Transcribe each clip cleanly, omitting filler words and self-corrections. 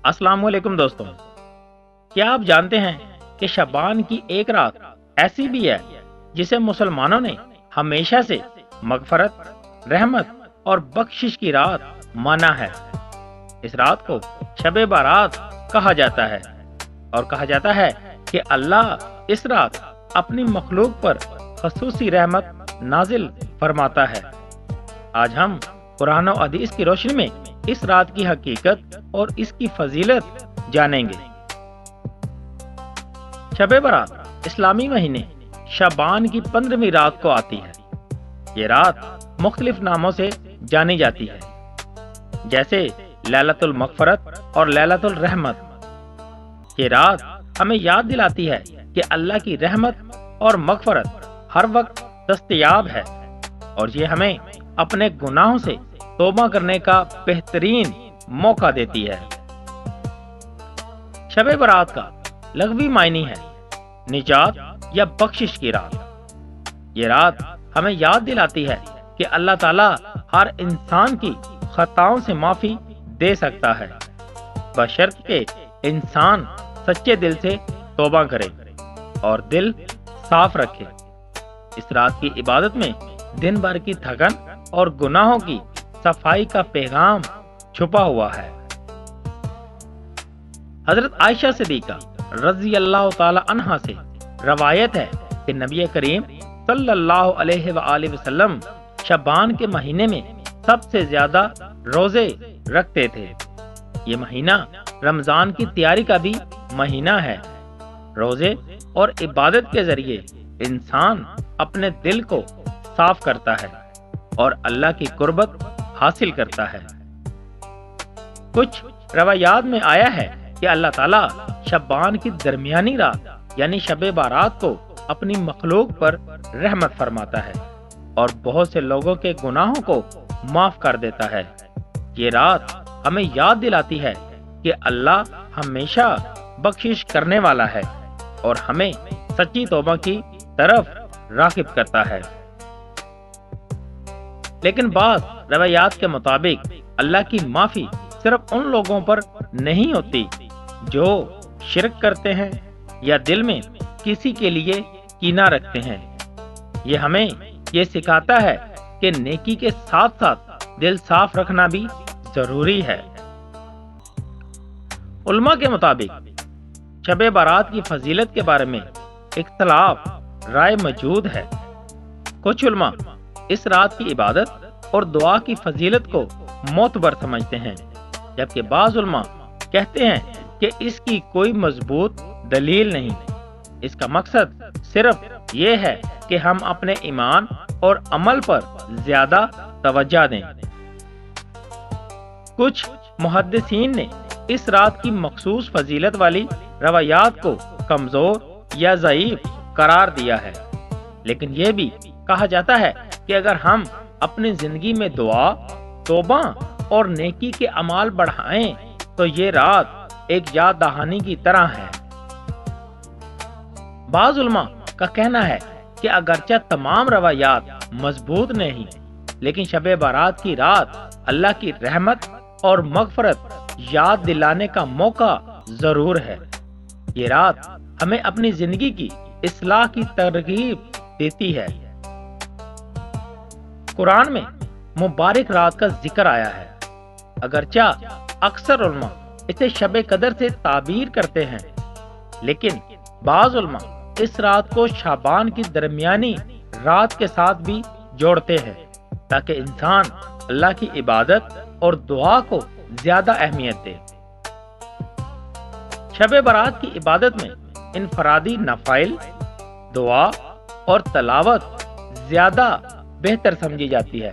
السلام علیکم دوستوں، کیا آپ جانتے ہیں کہ شعبان کی ایک رات ایسی بھی ہے جسے مسلمانوں نے ہمیشہ سے مغفرت، رحمت اور بخشش کی رات مانا ہے۔ اس رات کو شب بارات کہا جاتا ہے اور کہا جاتا ہے کہ اللہ اس رات اپنی مخلوق پر خصوصی رحمت نازل فرماتا ہے۔ آج ہم قرآن و حدیث کی روشنی میں اس رات کی حقیقت اور اس کی فضیلت جانیں گے۔ شب برات اسلامی مہینے شعبان کی 15ویں رات کو آتی ہے۔ یہ رات مختلف ناموں سے جانی جاتی ہے، جیسے لیلۃ المغفرت اور لیلۃ الرحمت۔ یہ رات ہمیں یاد دلاتی ہے کہ اللہ کی رحمت اور مغفرت ہر وقت دستیاب ہے، اور یہ ہمیں اپنے گناہوں سے توبہ کرنے کا بہترین موقع دیتی ہے۔ شب برات کا لغوی معنی ہے نجات یا بخشش کی رات۔ یہ رات ہمیں یاد دلاتی ہے کہ اللہ تعالیٰ ہر انسان کی خطاؤں سے معافی دے سکتا ہے، بشرط کہ انسان سچے دل سے توبہ کرے اور دل صاف رکھے۔ اس رات کی عبادت میں دن بھر کی تھکن اور گناہوں کی صفائی کا پیغام چھپا ہوا ہے۔ حضرت عائشہ صدیقہ رضی اللہ تعالی عنہا سے روایت ہے کہ نبی کریم صلی اللہ علیہ وآلہ وسلم شعبان کے مہینے میں سب سے زیادہ روزے رکھتے تھے۔ یہ مہینہ رمضان کی تیاری کا بھی مہینہ ہے۔ روزے اور عبادت کے ذریعے انسان اپنے دل کو صاف کرتا ہے اور اللہ کی قربت حاصل کرتا ہے۔ کچھ روایات میں آیا ہے کہ اللہ تعالیٰ شعبان کی درمیانی رات یعنی شب بارات کو اپنی مخلوق پر رحمت فرماتا ہے اور بہت سے لوگوں کے گناہوں کو معاف کر دیتا ہے۔ یہ رات ہمیں یاد دلاتی ہے کہ اللہ ہمیشہ بخشش کرنے والا ہے اور ہمیں سچی توبہ کی طرف راغب کرتا ہے۔ لیکن بعض روایات کے مطابق اللہ کی معافی صرف ان لوگوں پر نہیں ہوتی جو شرک کرتے ہیں یا دل میں کسی کے لیے کینہ رکھتے ہیں۔ یہ ہمیں یہ سکھاتا ہے کہ نیکی کے ساتھ ساتھ دل صاف رکھنا بھی ضروری ہے۔ علماء کے مطابق شب بارات کی فضیلت کے بارے میں اختلاف رائے موجود ہے۔ کچھ علماء اس رات کی عبادت اور دعا کی فضیلت کو معتبر سمجھتے ہیں، جبکہ بعض علماء کہتے ہیں کہ اس کی کوئی مضبوط دلیل نہیں۔ اس کا مقصد صرف یہ ہے کہ ہم اپنے ایمان اور عمل پر زیادہ توجہ دیں۔ کچھ محدثین نے اس رات کی مخصوص فضیلت والی روایات کو کمزور یا ضعیف قرار دیا ہے، لیکن یہ بھی کہا جاتا ہے کہ اگر ہم اپنی زندگی میں دعا، توبہ اور نیکی کے اعمال بڑھائیں تو یہ رات ایک یاد دہانی کی طرح ہے۔ بعض علماء کا کہنا ہے کہ اگرچہ تمام روایات مضبوط نہیں، لیکن شب بارات کی رات اللہ کی رحمت اور مغفرت یاد دلانے کا موقع ضرور ہے۔ یہ رات ہمیں اپنی زندگی کی اصلاح کی ترغیب دیتی ہے۔ قرآن میں مبارک رات کا ذکر آیا ہے، اگرچہ اکثر علماء اسے شب قدر سے تعبیر کرتے ہیں، لیکن بعض علماء اس رات کو شعبان کی درمیانی رات کے ساتھ بھی جوڑتے ہیں تاکہ انسان اللہ کی عبادت اور دعا کو زیادہ اہمیت دے۔ شب برات کی عبادت میں انفرادی نفائل، دعا اور تلاوت زیادہ بہتر سمجھی جاتی ہے۔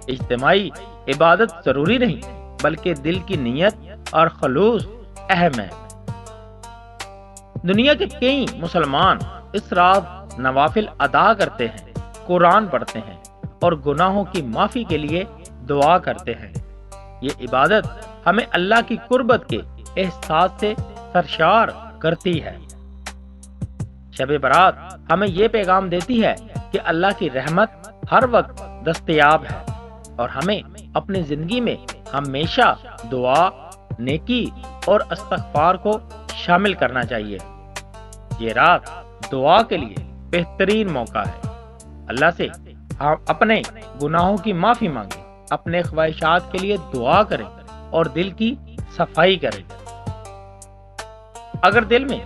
اجتماعی عبادت ضروری نہیں، بلکہ دل کی نیت اور خلوص اہم ہے۔ دنیا کے کئی مسلمان اس رات نوافل ادا کرتے ہیں، قرآن پڑھتے ہیں اور گناہوں کی معافی کے لیے دعا کرتے ہیں۔ یہ عبادت ہمیں اللہ کی قربت کے احساس سے سرشار کرتی ہے۔ شب برات ہمیں یہ پیغام دیتی ہے کہ اللہ کی رحمت ہر وقت دستیاب ہے اور ہمیں اپنی زندگی میں ہمیشہ دعا، نیکی اور استغفار کو شامل کرنا چاہیے۔ یہ رات دعا کے لیے بہترین موقع ہے۔ اللہ سے ہم اپنے گناہوں کی معافی مانگیں، اپنے خواہشات کے لیے دعا کریں اور دل کی صفائی کریں۔ اگر دل میں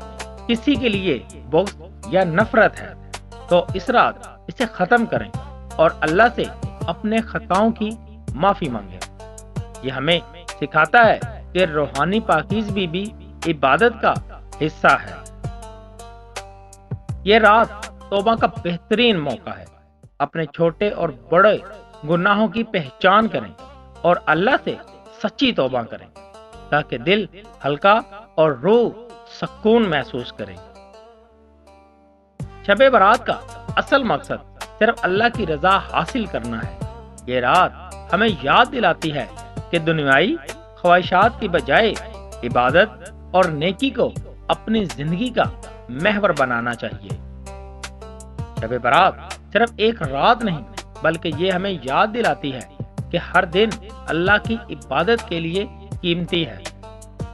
کسی کے لیے بغض یا نفرت ہے تو اس رات اسے ختم کریں اور اللہ سے اپنے خطاؤں کی معافی مانگیں۔ یہ ہمیں سکھاتا ہے کہ روحانی پاکیزگی بھی عبادت کا حصہ ہے۔ یہ رات توبہ کا بہترین موقع ہے۔ اپنے چھوٹے اور بڑے گناہوں کی پہچان کریں اور اللہ سے سچی توبہ کریں تاکہ دل ہلکا اور روح سکون محسوس کرے۔ شب برات کا اصل مقصد صرف اللہ کی رضا حاصل کرنا ہے۔ یہ رات ہمیں یاد دلاتی ہے کہ دنیائی خواہشات کی بجائے عبادت اور نیکی کو اپنی زندگی کا محور بنانا چاہیے۔ شب برات صرف ایک رات نہیں بلکہ یہ ہمیں یاد دلاتی ہے کہ ہر دن اللہ کی عبادت کے لیے قیمتی ہے۔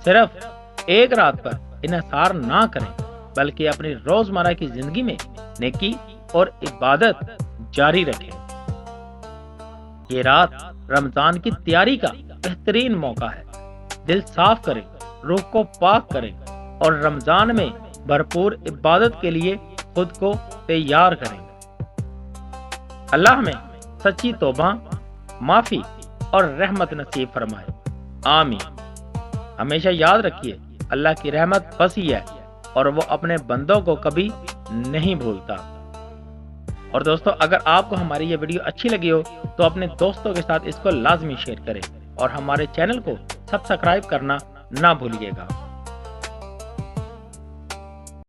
صرف ایک رات پر انحصار نہ کریں بلکہ اپنی روزمرہ کی زندگی میں نیکی اور عبادت جاری رکھیں۔ یہ رات رمضان کی تیاری کا بہترین موقع ہے۔ دل صاف کریں، روح کو پاک کریں اور رمضان میں بھرپور عبادت کے لیے خود کو تیار کریں۔ اللہ ہمیں سچی توبہ، معافی اور رحمت نصیب فرمائے، آمین۔ ہمیشہ یاد رکھیے، اللہ کی رحمت وسیع ہے اور وہ اپنے بندوں کو کبھی نہیں بھولتا۔ اور دوستو، اگر آپ کو ہماری یہ ویڈیو اچھی لگی ہو تو اپنے دوستوں کے ساتھ اس کو لازمی شیئر کریں اور ہمارے چینل کو سبسکرائب کرنا نہ بھولیے گا۔